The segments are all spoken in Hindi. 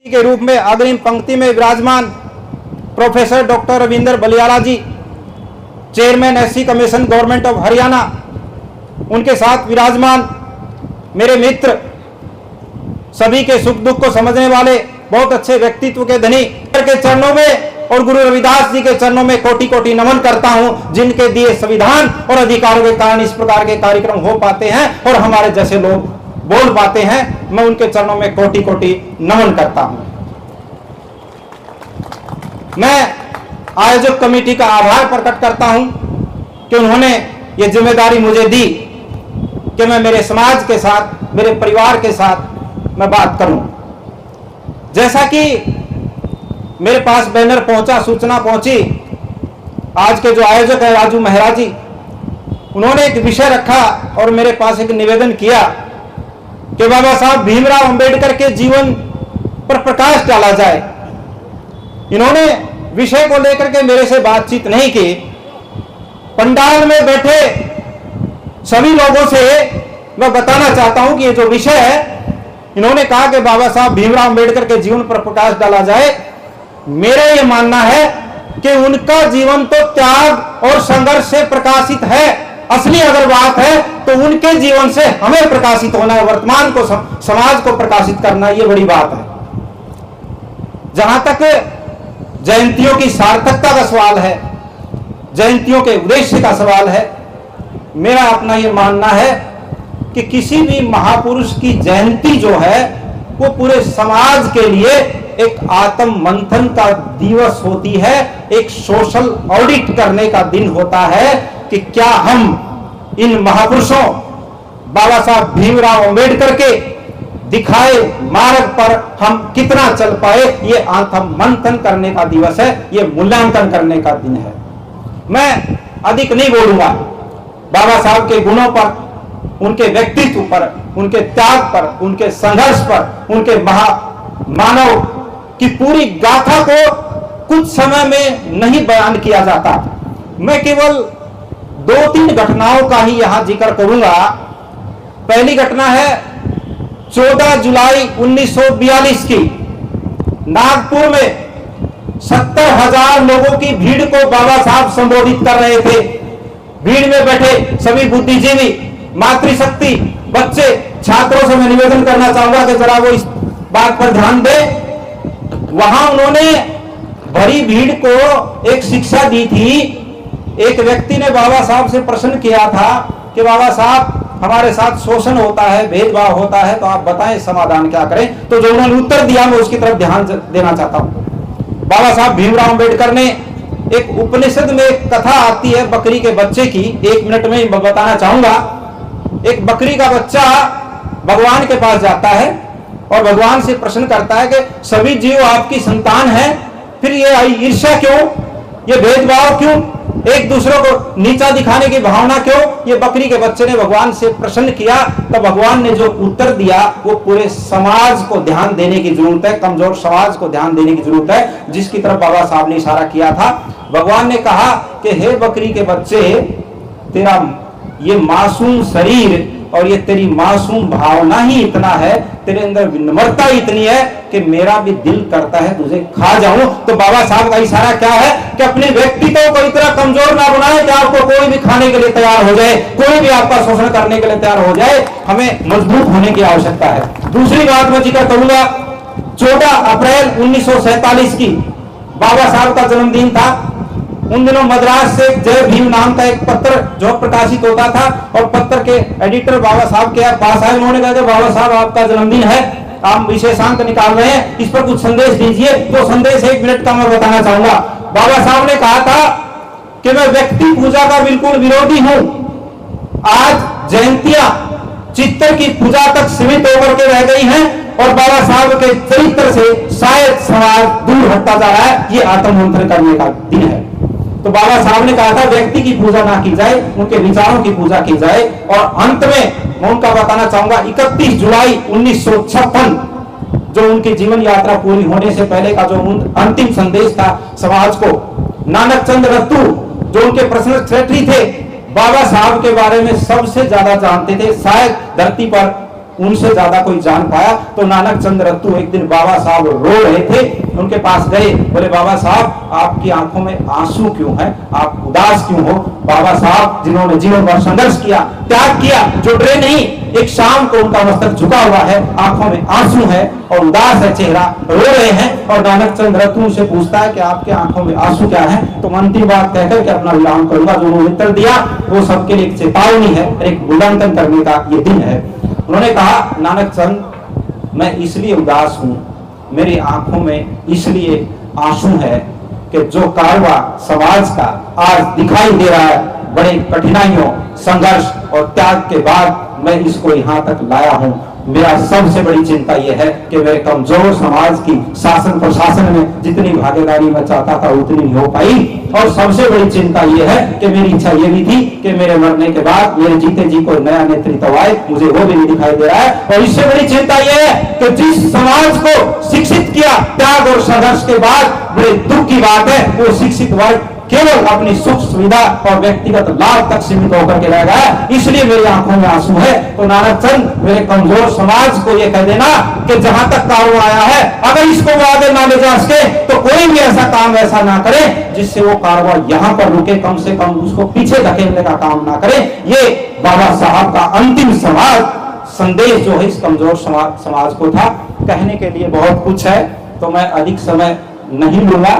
के रूप में अग्रिम पंक्ति में विराजमान professor doctor Ravindra Baliyala ji, chairman SC commission government of Haryana, उनके साथ विराजमान मेरे मित्र, सभी के सुख दुख को समझने वाले बहुत अच्छे व्यक्तित्व के धनी के चरणों में और गुरु रविदास जी के चरणों में कोटि कोटि नमन करता हूं, जिनके दिए संविधान और अधिकारों के कारण इस प्रकार के कार्यक्रम हो पाते हैं और हमारे जैसे लोग बोल पाते हैं। मैं उनके चरणों में कोटि कोटि नमन करता हूं। मैं आयोजक कमेटी का आभार प्रकट करता हूं कि उन्होंने ये जिम्मेदारी मुझे दी कि मैं मेरे समाज के साथ, मेरे परिवार के साथ मैं बात करूं। जैसा कि मेरे पास बैनर पहुंचा, सूचना पहुंची, आज के जो आयोजक है राजू मेहरा जी, उन्होंने एक विषय रखा और मेरे पास एक निवेदन किया कि बाबा साहब भीमराव अंबेडकर के जीवन पर प्रकाश डाला जाए। इन्होंने विषय को लेकर के मेरे से बातचीत नहीं की। पंडाल में बैठे सभी लोगों से मैं बताना चाहता हूं कि ये जो विषय है, इन्होंने कहा कि बाबा साहब भीमराव अंबेडकर के जीवन पर प्रकाश डाला जाए। मेरा ये मानना है कि उनका जीवन तो त्याग और संघर्ष से प्रकाशित है। असली अगर बात है तो उनके जीवन से हमें प्रकाशित होना है, वर्तमान को समाज को प्रकाशित करना, ये बड़ी बात है। जहां तक जयंतियों की सार्थकता का सवाल है, जयंतियों के उद्देश्य का सवाल है, मेरा अपना ये मानना है कि किसी भी महापुरुष की जयंती जो है वो पूरे समाज के लिए एक आत्म मंथन का दिवस होती है, एक सोशल ऑडिट करने का दिन होता है कि क्या हम इन महापुरुषों बाबा साहब भीमराव अंबेडकर के दिखाए मार्ग पर हम कितना चल पाए, ये आत्म मंथन करने का दिवस है, ये मूल्यांकन करने का दिन है। मैं अधिक नहीं बोलूंगा बाबा साहब के गुणों पर, उनके व्यक्तित्व पर, उनके त्याग पर, उनके संघर्ष पर, उनके मानव की पूरी गाथा को कुछ समय में नहीं बयान किया जाता। मैं केवल 2-3 घटनाओं का ही यहां जिक्र करूंगा। पहली घटना है 14 जुलाई 1942 की, नागपुर में 70,000 लोगों की भीड़ को बाबा साहब संबोधित कर रहे थे। भीड़ में बैठे सभी बुद्धिजीवी, मातृशक्ति, बच्चे, छात्रों से मैं निवेदन करना चाहूंगा कि जरा वो इस बात पर ध्यान दें। वहां उन्होंने भरी भीड़ को एक शिक्षा दी थी। एक व्यक्ति ने बाबा साहब से प्रश्न किया था कि बाबा साहब हमारे साथ शोषण होता है, भेदभाव होता है, तो आप बताएं समाधान क्या करें। तो जो उन्होंने उत्तर दिया मैं उसकी तरफ ध्यान देना चाहता हूं। बाबा साहब भीमराव अंबेडकर ने, एक उपनिषद में एक कथा आती है बकरी के बच्चे की, 1 मिनट में बताना चाहूंगा। एक बकरी का बच्चा भगवान के पास जाता है और भगवान से प्रश्न करता है कि सभी जीव आपकी संतान है, फिर ये ईर्ष्या क्यों, ये भेदभाव क्यों, एक दूसरे को नीचा दिखाने की भावना क्यों? ये बकरी के बच्चे ने भगवान से प्रश्न किया। तो भगवान ने जो उत्तर दिया वो पूरे समाज को ध्यान देने की जरूरत है, कमजोर समाज को ध्यान देने की जरूरत है, जिसकी तरफ बाबा साहब ने इशारा किया था। भगवान ने कहा कि हे बकरी के बच्चे, तेरा ये मासूम शरीर और ये तेरी मासूम भावना ही इतना है, तेरे अंदर विनम्रता इतनी है कि मेरा भी दिल करता है तुझे खा जाऊं। तो बाबा साहब का इशारा क्या है कि अपने व्यक्तित्व को इतना कमजोर ना बनाए कि आपको कोई भी खाने के लिए तैयार हो जाए, कोई भी आपका शोषण करने के लिए तैयार हो जाए। हमें मजबूत होने की आवश्यकता है। दूसरी बात मैं जिक्र करूंगा, 14 अप्रैल 1947 की बाबा साहब का जन्मदिन था। उन दिनों मद्रास से जय भीम नाम का एक पत्र जो प्रकाशित होता था और पत्र के एडिटर बाबा साहब के पास आए। उन्होंने कहा कि बाबा साहब आपका जन्मदिन है, आप विशेषांक निकाल रहे हैं, इस पर कुछ संदेश दीजिए। तो संदेश 1 मिनट का मैं बताना चाहूंगा। बाबा साहब ने कहा था कि मैं व्यक्ति पूजा का बिल्कुल विरोधी हूं। आज जयंतियां चित्तर की पूजा तक सीमित होकर के रह गई हैं और बाबा साहब के चरित्र से शायद समाज दूर हटता जा रहा है। ये आत्ममंथन करने का दिन है। तो बाबा साहब ने कहा था व्यक्ति की पूजा ना की जाए, उनके विचारों की पूजा की जाए। और अंत में मैं उनका बताना चाहूंगा 31 जुलाई 1956 जो उनकी जीवन यात्रा पूरी होने से पहले का जो अंतिम संदेश था समाज को, नानक चंद रत्तू जो उनके पर्सनल सेक्रेटरी थे, बाबा साहब के बारे में सबसे ज्यादा जानते थे शायद धरती पर उनसे ज्यादा कोई जान पाया। तो नानक चंद रत्तू एक दिन बाबा साहब रो रहे थे, उनके पास गए, बोले बाबा साहब आपकी आंखों में आंसू क्यों है, आप उदास क्यों हो? बाबा साहब जिन्होंने जीवन भर संघर्ष किया, त्याग किया, जो डरे नहीं, एक शाम को उनका मस्तक झुका हुआ है, आंखों में आंसू है और उदास है चेहरा, रो रहे हैं। और नानक चंद रत्तू से पूछता है कि आपके आंखों में आंसू क्या है? तो अंतिम बात कहकर के अपना विराम करूंगा। जो उन्होंने उत्तर दिया वो सबके लिए एक चेतावनी है, एक मूल्यांकन करने का ये दिन है। उन्होंने कहा नानक चंद मैं इसलिए उदास हूं, मेरी आंखों में इसलिए आंसू है कि जो कारवा समाज का आज दिखाई दे रहा है, बड़े कठिनाइयों, संघर्ष और त्याग के बाद मैं इसको यहां तक लाया हूं। मेरा सबसे बड़ी चिंता यह है कि मेरे कमजोर समाज की शासन प्रशासन में जितनी भागीदारी मैं चाहता था उतनी नहीं हो पाई। और सबसे बड़ी चिंता यह है कि मेरी इच्छा यह भी थी कि मेरे मरने के बाद मेरे जीते जी कोई नया नेतृत्व आए, मुझे वो भी नहीं दिखाई दे रहा है। और इससे बड़ी चिंता यह है कि जिस समाज को शिक्षित किया त्याग और संघर्ष के बाद, बड़े दुख की बात है वो शिक्षित वर्ग केवल अपनी सुख सुविधा और व्यक्तिगत लाभ तक सीमित होकर के रह गया। इसलिए मेरी आंखों में आंसू है। तो नानक चंद मेरे कमजोर समाज को यह कह देना कि जहां तक कारवा आया है, अगर इसको वो आगे ना ले जा सके तो कोई भी ऐसा काम ऐसा ना करे जिससे वो कारवा यहां पर रुके, कम से कम उसको पीछे धकेलने का काम ना करे। ये बाबा साहब का अंतिम संदेश जो है इस कमजोर समाज को था। कहने के लिए बहुत कुछ है, तो मैं अधिक समय नहीं लूंगा।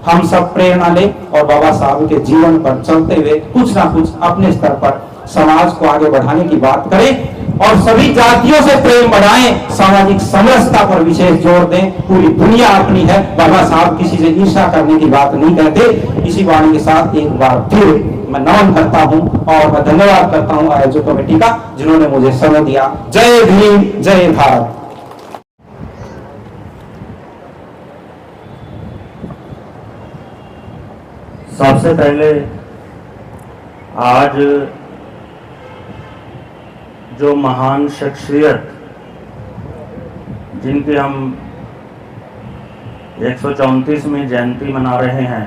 हम सब प्रेरणा ले और बाबा साहब के जीवन पर चलते हुए कुछ ना कुछ अपने स्तर पर समाज को आगे बढ़ाने की बात करें और सभी जातियों से प्रेम बढ़ाएं, सामाजिक समरसता पर विशेष जोर दें। पूरी दुनिया अपनी है, बाबा साहब किसी से ईर्ष्या करने की बात नहीं कहते। इसी वाणी के साथ एक बार फिर मैं नमन करता हूं और मैं धन्यवाद करता हूं आयोजक कमेटी का जिन्होंने मुझे समय दिया। जय भीम, जय भारत। सबसे पहले आज जो महान शख्सियत जिनकी हम 134वीं जयंती मना रहे हैं,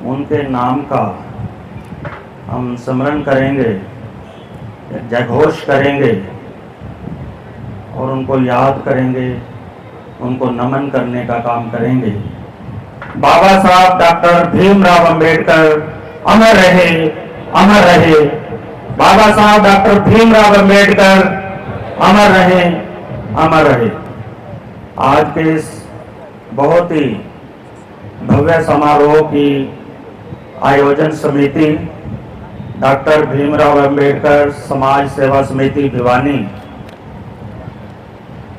उनके नाम का हम स्मरण करेंगे, जयघोष करेंगे और उनको याद करेंगे, उनको नमन करने का काम करेंगे। बाबा साहब डॉक्टर भीमराव अंबेडकर अमर रहे, अमर रहे। बाबा साहब डॉक्टर भीमराव अंबेडकर अमर रहे, अमर रहे। आज के इस बहुत ही भव्य समारोह की आयोजन समिति डॉक्टर भीमराव अंबेडकर समाज सेवा समिति भिवानी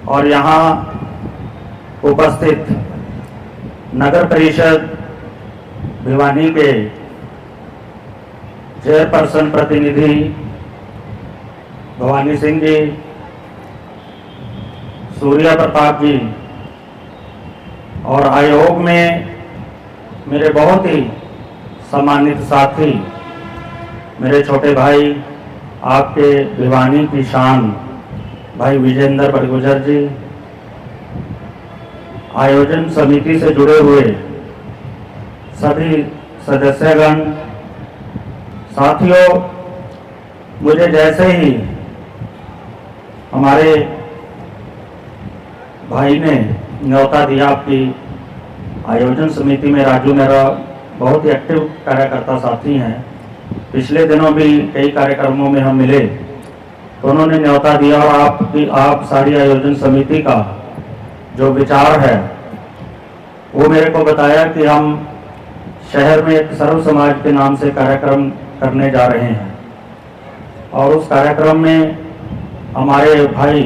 और यहाँ उपस्थित नगर परिषद भिवानी के चेयरपर्सन प्रतिनिधि भवानी सिंह जी, सूर्या प्रताप जी और आयोग में मेरे बहुत ही सम्मानित साथी, मेरे छोटे भाई, आपके भिवानी की शान भाई विजेंद्र बड़गुजर जी, आयोजन समिति से जुड़े हुए सभी सदस्यगण, साथियों, मुझे जैसे ही हमारे भाई ने न्योता दिया आपकी आयोजन समिति में, राजू मेरा बहुत ही एक्टिव कार्यकर्ता साथी हैं, पिछले दिनों भी कई कार्यक्रमों में हम मिले, तो उन्होंने न्योता दिया और आप सारी आयोजन समिति का जो विचार है वो मेरे को बताया कि हम शहर में एक सर्व समाज के नाम से कार्यक्रम करने जा रहे हैं और उस कार्यक्रम में हमारे भाई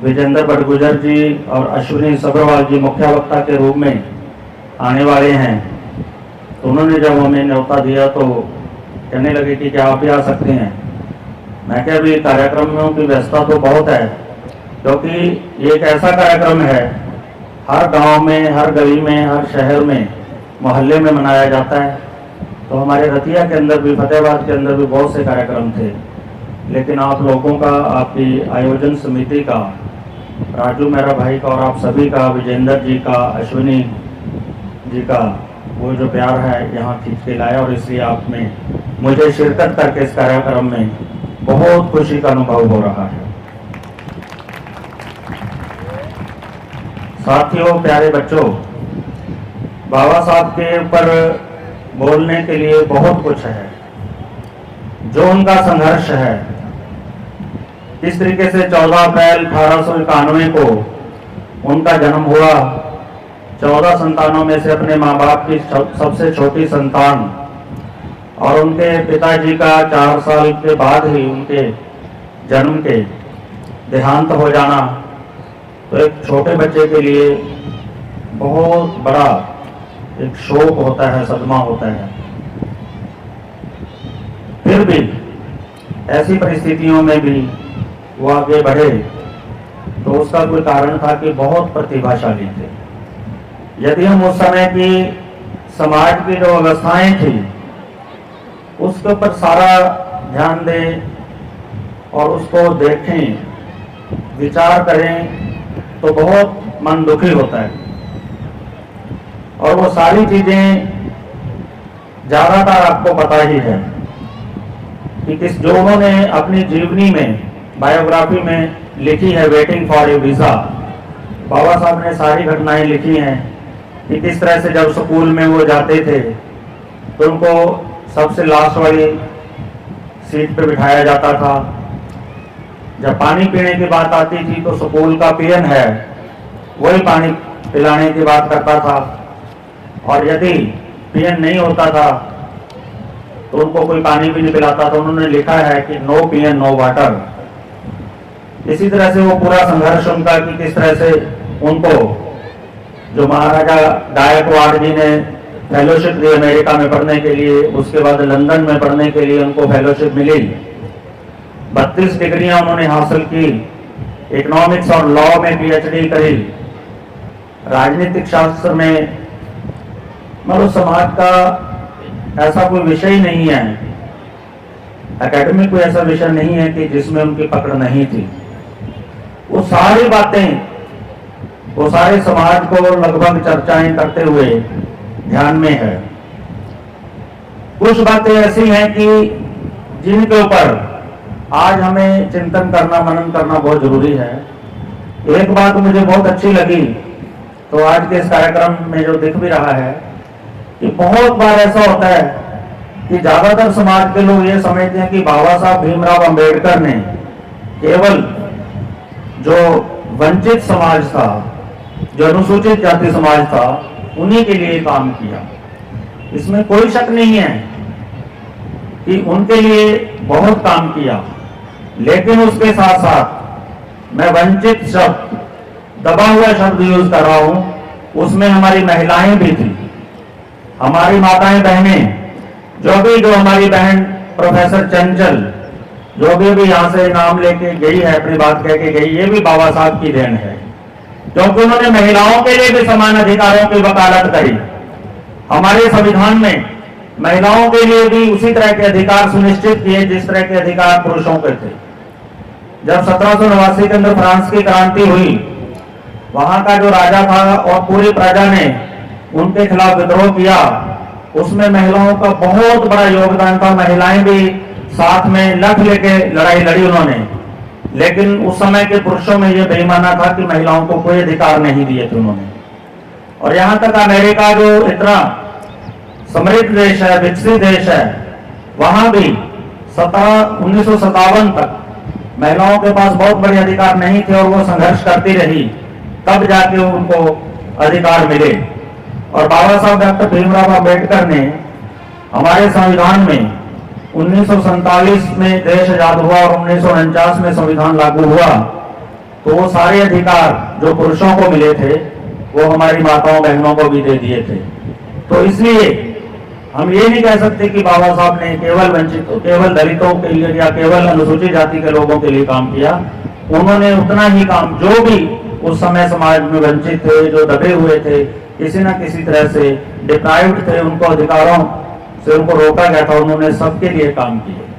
विजेंद्र बड़गुजर जी और अश्विनी सब्रवाल जी मुख्य वक्ता के रूप में आने वाले हैं। तो उन्होंने जब हमें न्योता दिया तो कहने लगे कि क्या आप भी आ सकते हैं। मैं क्या, भी कार्यक्रमों की व्यवस्था तो बहुत है, क्योंकि ये एक ऐसा कार्यक्रम है हर गांव में, हर गली में, हर शहर में, मोहल्ले में मनाया जाता है। तो हमारे रतिया के अंदर भी, फतेहाबाद के अंदर भी बहुत से कार्यक्रम थे, लेकिन आप लोगों का, आपकी आयोजन समिति का, राजू मेरा भाई का और आप सभी का, विजेंद्र जी का, अश्विनी जी का वो जो प्यार है यहाँ खींच के लाया और इसलिए आप में मुझे शिरकत करके इस कार्यक्रम में बहुत खुशी का अनुभव हो रहा है। साथियों, प्यारे बच्चों, बाबा साहब के ऊपर बोलने के लिए बहुत कुछ है। जो उनका संघर्ष है, इस तरीके से 14 अप्रैल 1891 को उनका जन्म हुआ। 14 संतानों में से अपने माँ बाप की सबसे छोटी संतान, और उनके पिताजी का 4 साल के बाद ही उनके जन्म के देहांत हो जाना, तो एक छोटे बच्चे के लिए बहुत बड़ा एक शोक होता है, सदमा होता है। फिर भी ऐसी परिस्थितियों में भी वो आगे बढ़े, तो उसका कोई कारण था कि बहुत प्रतिभाशाली थे। यदि हम उस समय की समाज की जो व्यवस्थाएं थी उसके ऊपर सारा ध्यान दें और उसको देखें, विचार करें, तो बहुत मन दुखी होता है। और वो सारी चीजें ज्यादातर आपको पता ही है कि किस जो उन्होंने अपनी जीवनी में, बायोग्राफी में लिखी है, वेटिंग फॉर ए वीजा। बाबा साहब ने सारी घटनाएं लिखी हैं कि किस तरह से जब स्कूल में वो जाते थे तो उनको सबसे लास्ट वाली सीट पे बिठाया जाता था। जब पानी पीने की बात आती थी तो स्कूल का पीएन है वही पानी पिलाने की बात करता था, और यदि पीएन नहीं होता था तो उनको कोई पानी भी नहीं पिलाता। तो उन्होंने लिखा है कि नो पीएन नो वाटर। इसी तरह से वो पूरा संघर्ष उनका कि किस तरह से उनको जो महाराजा गायकवाड़ जी ने फेलोशिप दी अमेरिका में पढ़ने के लिए, उसके बाद लंदन में पढ़ने के लिए उनको फेलोशिप मिली। 32 डिग्रियां उन्होंने हासिल की, इकोनॉमिक्स और लॉ में पीएचडी करी, राजनीतिक शास्त्र में, मतलब समाज का ऐसा कोई विषय ही नहीं है, एकेडमिक कोई ऐसा विषय नहीं है कि जिसमें उनकी पकड़ नहीं थी। वो सारी बातें, वो सारे समाज को लगभग चर्चाएं करते हुए ध्यान में है। कुछ बातें ऐसी हैं कि जिनके ऊपर आज हमें चिंतन करना, मनन करना बहुत जरूरी है। एक बात मुझे बहुत अच्छी लगी, तो आज के इस कार्यक्रम में जो दिख भी रहा है कि बहुत बार ऐसा होता है कि ज्यादातर समाज के लोग ये समझते हैं कि बाबा साहब भीमराव अंबेडकर ने केवल जो वंचित समाज था, जो अनुसूचित जाति समाज था, उन्हीं के लिए काम किया। इसमें कोई शक नहीं है कि उनके लिए बहुत काम किया, लेकिन उसके साथ साथ मैं वंचित शब्द, दबा हुआ शब्द यूज कर रहा हूं, उसमें हमारी महिलाएं भी थी, हमारी माताएं बहनें, जो हमारी बहन प्रोफेसर चंचल जो भी यहाँ से नाम लेके गई है, अपनी बात कह के गई, ये भी बाबा साहब की देन है, क्योंकि उन्होंने महिलाओं के लिए भी समान अधिकारों की वकालत करी। हमारे संविधान में महिलाओं के लिए भी उसी तरह के अधिकार सुनिश्चित किए जिस तरह के अधिकार पुरुषों के थे। जब 1789 के अंदर फ्रांस की क्रांति हुई, वहां का जो राजा था और पूरी प्रजा ने उनके खिलाफ विद्रोह किया, उसमें महिलाओं का बहुत बड़ा योगदान था। महिलाएं भी साथ में लठ लेके लड़ाई लड़ी उन्होंने, लेकिन उस समय के पुरुषों में यह बेईमाना था कि महिलाओं को कोई अधिकार नहीं दिए थे उन्होंने। और यहां तक अमेरिका जो इतना समृद्ध देश है, विकसित देश है, वहां भी 1957 तक महिलाओं के पास बहुत बड़े अधिकार नहीं थे और वो संघर्ष करती रही, तब जाके उनको अधिकार मिले। और बाबा साहब डॉक्टर भीमराव अंबेडकर ने हमारे संविधान में 1947 में देश आजाद हुआ और 1949 में संविधान लागू हुआ, तो वो सारे अधिकार जो पुरुषों को मिले थे वो हमारी माताओं बहनों को भी दे दिए थे। तो इसलिए हम ये नहीं कह सकते कि बाबा साहब ने केवल वंचित, केवल दलितों के लिए या केवल अनुसूचित जाति के लोगों के लिए काम किया। उन्होंने उतना ही काम, जो भी उस समय समाज में वंचित थे, जो दबे हुए थे, किसी न किसी तरह से डिप्राइव्ड थे, उनको अधिकारों से उनको रोका गया था, उन्होंने सबके लिए काम किया।